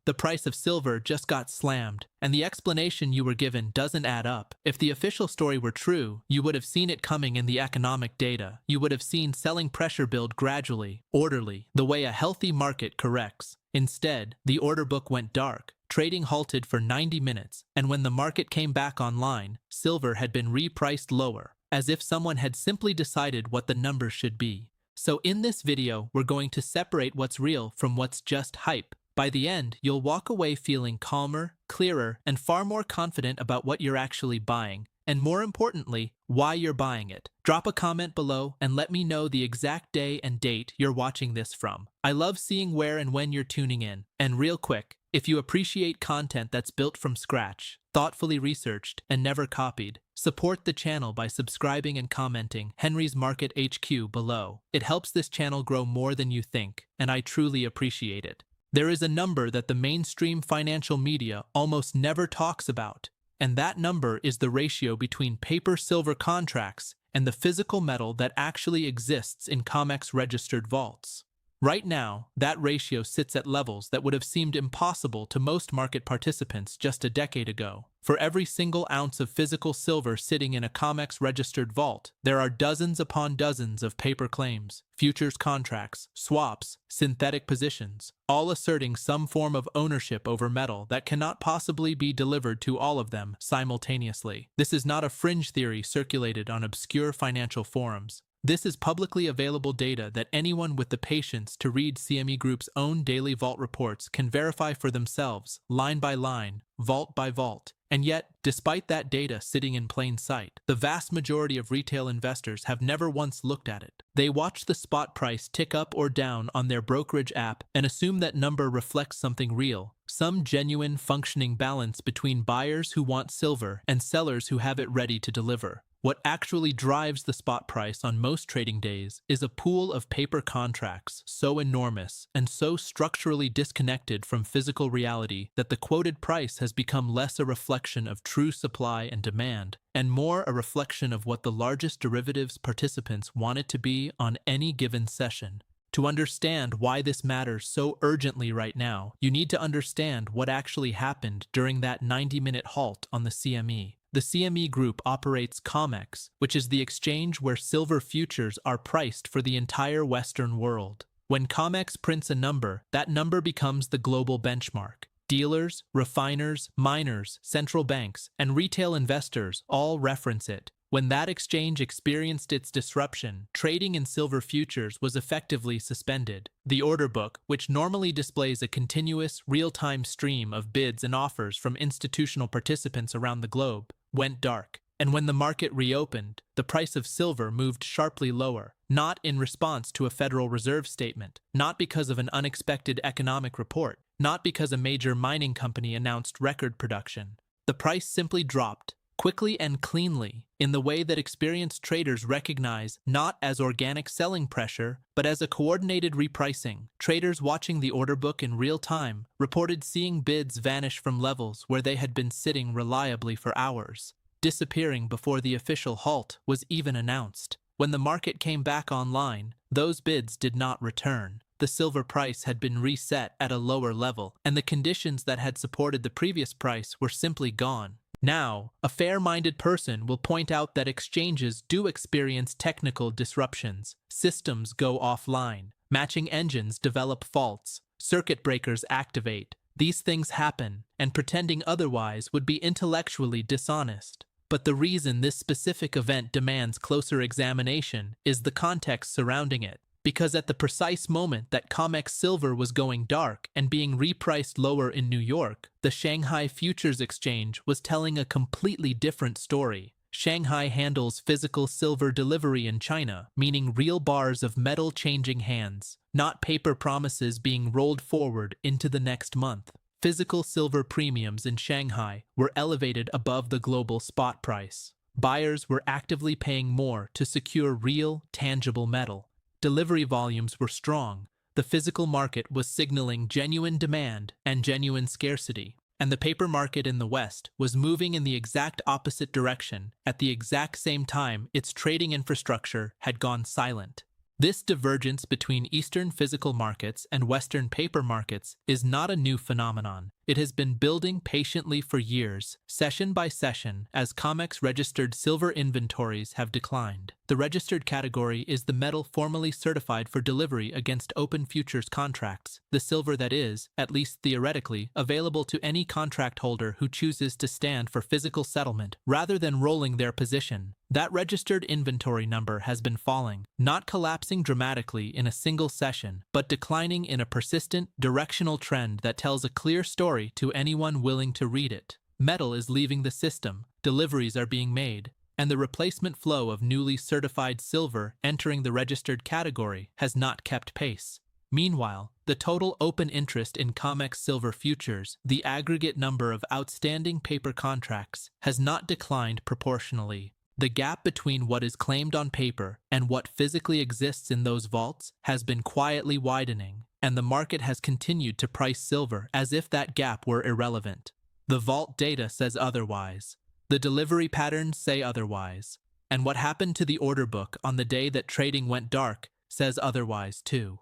The price of silver just got slammed, and the explanation you were given doesn't add up. If the official story were true, you would have seen it coming in the economic data. You would have seen selling pressure build gradually, orderly, the way a healthy market corrects. Instead, the order book went dark. Trading halted for 90 minutes, and when the market came back online, silver had been repriced lower, as if someone had simply decided what the numbers should be. So in this video, we're going to separate what's real from what's just hype. By the end, you'll walk away feeling calmer, clearer, and far more confident about what you're actually buying, and more importantly, why you're buying it. Drop a comment below and let me know the exact day and date you're watching this from. I love seeing where and when you're tuning in. And real quick, if you appreciate content that's built from scratch, thoughtfully researched, and never copied, support the channel by subscribing and commenting Henry's Market HQ below. It helps this channel grow more than you think, and I truly appreciate it. There is a number that the mainstream financial media almost never talks about, and that number is the ratio between paper silver contracts and the physical metal that actually exists in COMEX registered vaults. Right now, that ratio sits at levels that would have seemed impossible to most market participants just a decade ago. For every single ounce of physical silver sitting in a COMEX registered vault, there are dozens upon dozens of paper claims, futures contracts, swaps, synthetic positions, all asserting some form of ownership over metal that cannot possibly be delivered to all of them simultaneously. This is not a fringe theory circulated on obscure financial forums. This is publicly available data that anyone with the patience to read CME Group's own daily vault reports can verify for themselves, line by line, vault by vault. And yet, despite that data sitting in plain sight, the vast majority of retail investors have never once looked at it. They watch the spot price tick up or down on their brokerage app and assume that number reflects something real, some genuine functioning balance between buyers who want silver and sellers who have it ready to deliver. What actually drives the spot price on most trading days is a pool of paper contracts so enormous and so structurally disconnected from physical reality that the quoted price has become less a reflection of true supply and demand, and more a reflection of what the largest derivatives participants want it to be on any given session. To understand why this matters so urgently right now, you need to understand what actually happened during that 90-minute halt on the CME. The CME Group operates COMEX, which is the exchange where silver futures are priced for the entire Western world. When COMEX prints a number, that number becomes the global benchmark. Dealers, refiners, miners, central banks, and retail investors all reference it. When that exchange experienced its disruption, trading in silver futures was effectively suspended. The order book, which normally displays a continuous, real-time stream of bids and offers from institutional participants around the globe, went dark. And when the market reopened, the price of silver moved sharply lower, not in response to a Federal Reserve statement, not because of an unexpected economic report, not because a major mining company announced record production. The price simply dropped, quickly and cleanly, in the way that experienced traders recognize not as organic selling pressure, but as a coordinated repricing. Traders watching the order book in real time reported seeing bids vanish from levels where they had been sitting reliably for hours, disappearing before the official halt was even announced. When the market came back online, those bids did not return. The silver price had been reset at a lower level, and the conditions that had supported the previous price were simply gone. Now, a fair-minded person will point out that exchanges do experience technical disruptions. Systems go offline. Matching engines develop faults. Circuit breakers activate. These things happen, and pretending otherwise would be intellectually dishonest. But the reason this specific event demands closer examination is the context surrounding it. Because at the precise moment that COMEX silver was going dark and being repriced lower in New York, the Shanghai Futures Exchange was telling a completely different story. Shanghai handles physical silver delivery in China, meaning real bars of metal changing hands, not paper promises being rolled forward into the next month. Physical silver premiums in Shanghai were elevated above the global spot price. Buyers were actively paying more to secure real, tangible metal. Delivery volumes were strong. The physical market was signaling genuine demand and genuine scarcity. And the paper market in the West was moving in the exact opposite direction at the exact same time its trading infrastructure had gone silent. This divergence between Eastern physical markets and Western paper markets is not a new phenomenon. It has been building patiently for years, session by session, as COMEX registered silver inventories have declined. The registered category is the metal formally certified for delivery against open futures contracts, the silver that is, at least theoretically, available to any contract holder who chooses to stand for physical settlement rather than rolling their position. That registered inventory number has been falling, not collapsing dramatically in a single session, but declining in a persistent, directional trend that tells a clear story to anyone willing to read it. Metal is leaving the system, deliveries are being made, and the replacement flow of newly certified silver entering the registered category has not kept pace. Meanwhile, the total open interest in COMEX silver futures, the aggregate number of outstanding paper contracts, has not declined proportionally. The gap between what is claimed on paper and what physically exists in those vaults has been quietly widening, and the market has continued to price silver as if that gap were irrelevant. The vault data says otherwise. The delivery patterns say otherwise. And what happened to the order book on the day that trading went dark says otherwise too.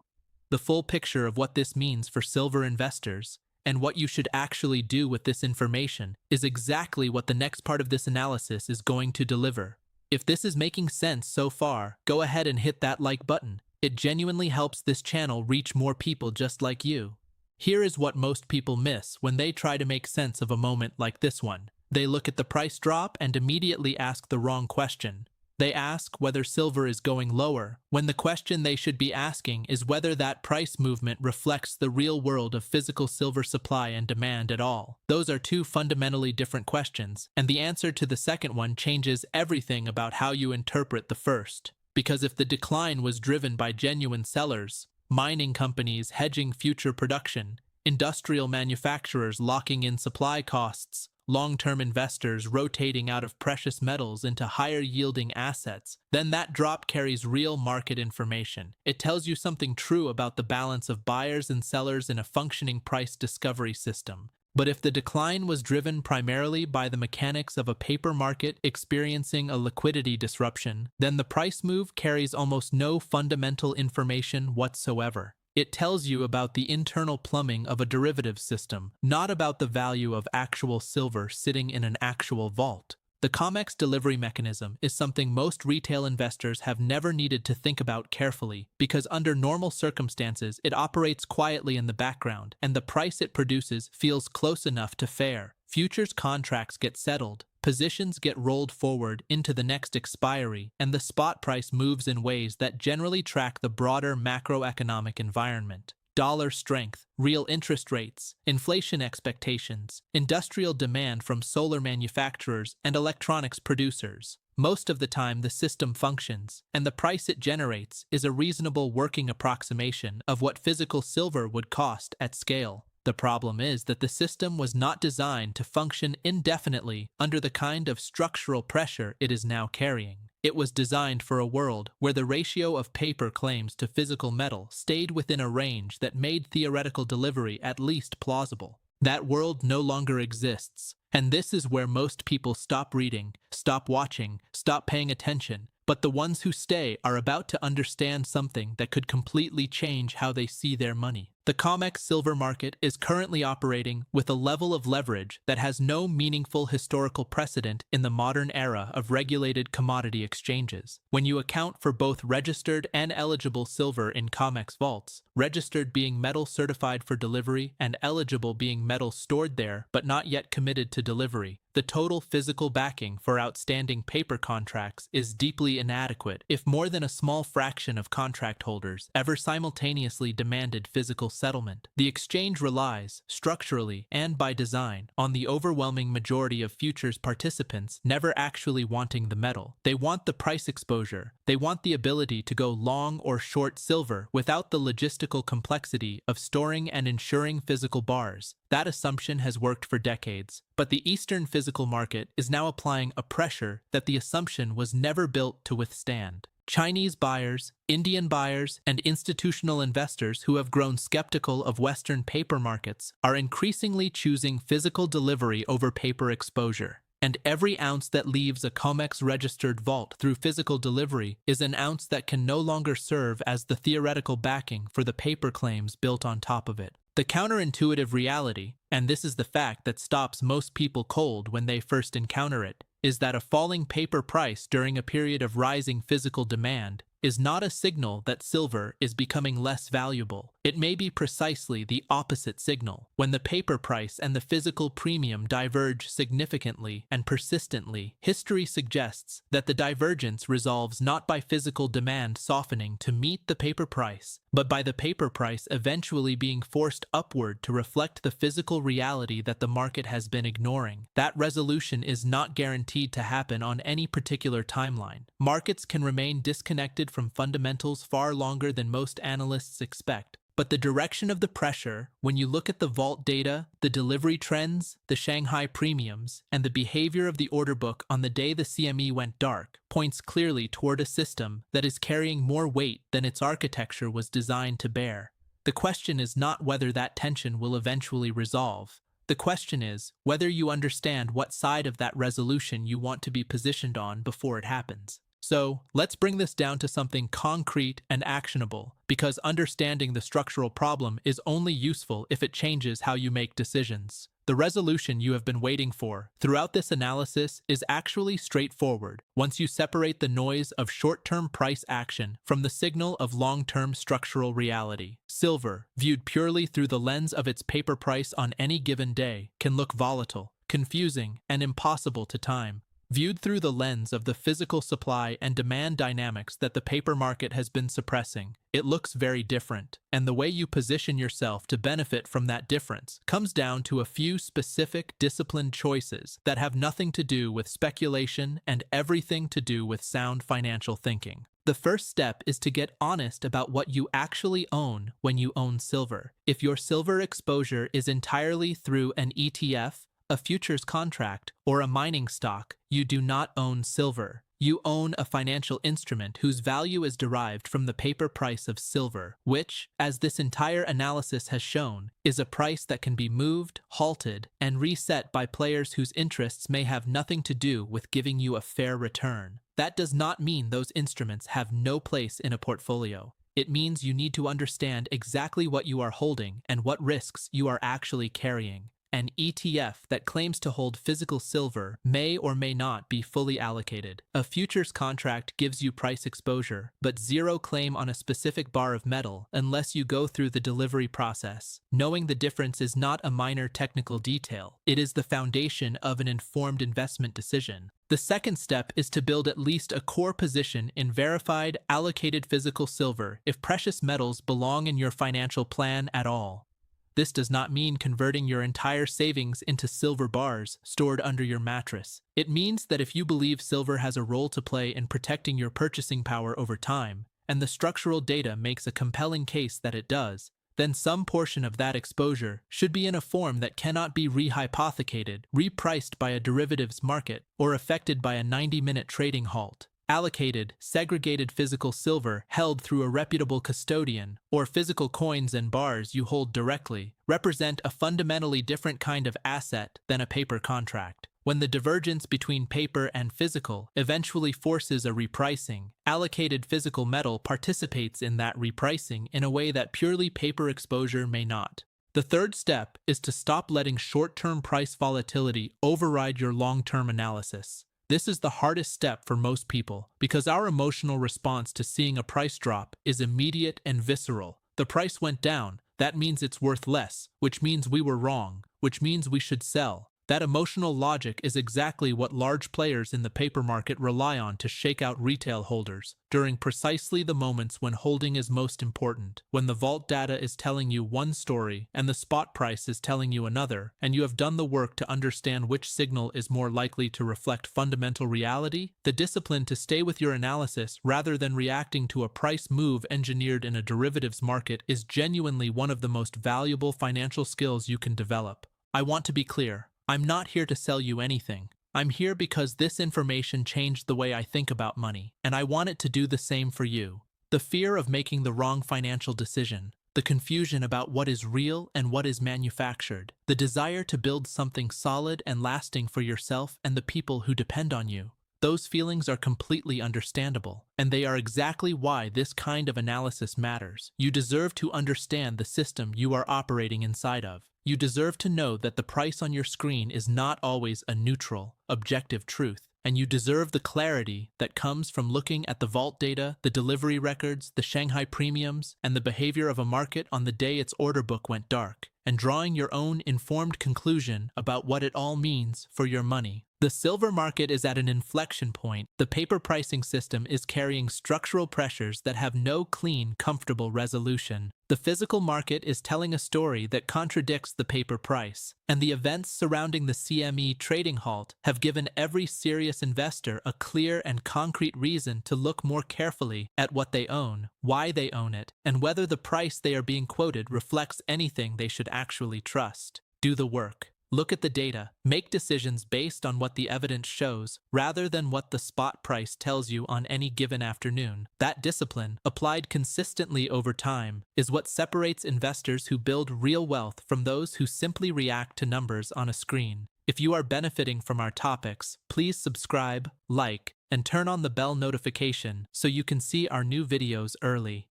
The full picture of what this means for silver investors and what you should actually do with this information is exactly what the next part of this analysis is going to deliver. If this is making sense so far, go ahead and hit that like button. It genuinely helps this channel reach more people just like you. Here is what most people miss when they try to make sense of a moment like this one. They look at the price drop and immediately ask the wrong question. They ask whether silver is going lower, when the question they should be asking is whether that price movement reflects the real world of physical silver supply and demand at all. Those are two fundamentally different questions, and the answer to the second one changes everything about how you interpret the first. Because if the decline was driven by genuine sellers, mining companies hedging future production, industrial manufacturers locking in supply costs, long-term investors rotating out of precious metals into higher-yielding assets, then that drop carries real market information. It tells you something true about the balance of buyers and sellers in a functioning price discovery system. But if the decline was driven primarily by the mechanics of a paper market experiencing a liquidity disruption, then the price move carries almost no fundamental information whatsoever. It tells you about the internal plumbing of a derivative system, not about the value of actual silver sitting in an actual vault. The COMEX delivery mechanism is something most retail investors have never needed to think about carefully, because under normal circumstances it operates quietly in the background, and the price it produces feels close enough to fair. Futures contracts get settled, positions get rolled forward into the next expiry, and the spot price moves in ways that generally track the broader macroeconomic environment. Dollar strength, real interest rates, inflation expectations, industrial demand from solar manufacturers and electronics producers. Most of the time the system functions, and the price it generates is a reasonable working approximation of what physical silver would cost at scale. The problem is that the system was not designed to function indefinitely under the kind of structural pressure it is now carrying. It was designed for a world where the ratio of paper claims to physical metal stayed within a range that made theoretical delivery at least plausible. That world no longer exists, and this is where most people stop reading, stop watching, stop paying attention. But the ones who stay are about to understand something that could completely change how they see their money. The COMEX silver market is currently operating with a level of leverage that has no meaningful historical precedent in the modern era of regulated commodity exchanges. When you account for both registered and eligible silver in COMEX vaults, registered being metal certified for delivery and eligible being metal stored there but not yet committed to delivery, the total physical backing for outstanding paper contracts is deeply inadequate if more than a small fraction of contract holders ever simultaneously demanded physical settlement. The exchange relies, structurally and by design, on the overwhelming majority of futures participants never actually wanting the metal. They want the price exposure. They want the ability to go long or short silver without the logistical complexity of storing and insuring physical bars. That assumption has worked for decades, but the Eastern physical market is now applying a pressure that the assumption was never built to withstand. Chinese buyers, Indian buyers, and institutional investors who have grown skeptical of Western paper markets are increasingly choosing physical delivery over paper exposure. And every ounce that leaves a COMEX registered vault through physical delivery is an ounce that can no longer serve as the theoretical backing for the paper claims built on top of it. The counterintuitive reality, and this is the fact that stops most people cold when they first encounter it, is that a falling paper price during a period of rising physical demand is not a signal that silver is becoming less valuable. It may be precisely the opposite signal. When the paper price and the physical premium diverge significantly and persistently, history suggests that the divergence resolves not by physical demand softening to meet the paper price, but by the paper price eventually being forced upward to reflect the physical reality that the market has been ignoring. That resolution is not guaranteed to happen on any particular timeline. Markets can remain disconnected from fundamentals far longer than most analysts expect. But the direction of the pressure, when you look at the vault data, the delivery trends, the Shanghai premiums, and the behavior of the order book on the day the CME went dark, points clearly toward a system that is carrying more weight than its architecture was designed to bear. The question is not whether that tension will eventually resolve. The question is whether you understand what side of that resolution you want to be positioned on before it happens. So, let's bring this down to something concrete and actionable, because understanding the structural problem is only useful if it changes how you make decisions. The resolution you have been waiting for throughout this analysis is actually straightforward once you separate the noise of short-term price action from the signal of long-term structural reality. Silver, viewed purely through the lens of its paper price on any given day, can look volatile, confusing, and impossible to time. Viewed through the lens of the physical supply and demand dynamics that the paper market has been suppressing, it looks very different, and the way you position yourself to benefit from that difference comes down to a few specific disciplined choices that have nothing to do with speculation and everything to do with sound financial thinking. The first step is to get honest about what you actually own when you own silver. If your silver exposure is entirely through an ETF, a futures contract, or a mining stock, you do not own silver. You own a financial instrument whose value is derived from the paper price of silver, which, as this entire analysis has shown, is a price that can be moved, halted, and reset by players whose interests may have nothing to do with giving you a fair return. That does not mean those instruments have no place in a portfolio. It means you need to understand exactly what you are holding and what risks you are actually carrying. An ETF that claims to hold physical silver may or may not be fully allocated. A futures contract gives you price exposure, but zero claim on a specific bar of metal unless you go through the delivery process. Knowing the difference is not a minor technical detail. It is the foundation of an informed investment decision. The second step is to build at least a core position in verified, allocated physical silver if precious metals belong in your financial plan at all. This does not mean converting your entire savings into silver bars stored under your mattress. It means that if you believe silver has a role to play in protecting your purchasing power over time, and the structural data makes a compelling case that it does, then some portion of that exposure should be in a form that cannot be rehypothecated, repriced by a derivatives market, or affected by a 90-minute trading halt. Allocated, segregated physical silver held through a reputable custodian, or physical coins and bars you hold directly, represent a fundamentally different kind of asset than a paper contract. When the divergence between paper and physical eventually forces a repricing, allocated physical metal participates in that repricing in a way that purely paper exposure may not. The third step is to stop letting short-term price volatility override your long-term analysis. This is the hardest step for most people because our emotional response to seeing a price drop is immediate and visceral. The price went down, that means it's worth less, which means we were wrong, which means we should sell. That emotional logic is exactly what large players in the paper market rely on to shake out retail holders during precisely the moments when holding is most important, when the vault data is telling you one story and the spot price is telling you another, and you have done the work to understand which signal is more likely to reflect fundamental reality. The discipline to stay with your analysis rather than reacting to a price move engineered in a derivatives market is genuinely one of the most valuable financial skills you can develop. I want to be clear. I'm not here to sell you anything. I'm here because this information changed the way I think about money, and I want it to do the same for you. The fear of making the wrong financial decision, the confusion about what is real and what is manufactured, the desire to build something solid and lasting for yourself and the people who depend on you. Those feelings are completely understandable, and they are exactly why this kind of analysis matters. You deserve to understand the system you are operating inside of. You deserve to know that the price on your screen is not always a neutral, objective truth. And you deserve the clarity that comes from looking at the vault data, the delivery records, the Shanghai premiums, and the behavior of a market on the day its order book went dark, and drawing your own informed conclusion about what it all means for your money. The silver market is at an inflection point. The paper pricing system is carrying structural pressures that have no clean, comfortable resolution. The physical market is telling a story that contradicts the paper price, and the events surrounding the CME trading halt have given every serious investor a clear and concrete reason to look more carefully at what they own, why they own it, and whether the price they are being quoted reflects anything they should actually trust. Do the work. Look at the data. Make decisions based on what the evidence shows, rather than what the spot price tells you on any given afternoon. That discipline, applied consistently over time, is what separates investors who build real wealth from those who simply react to numbers on a screen. If you are benefiting from our topics, please subscribe, like, and turn on the bell notification so you can see our new videos early.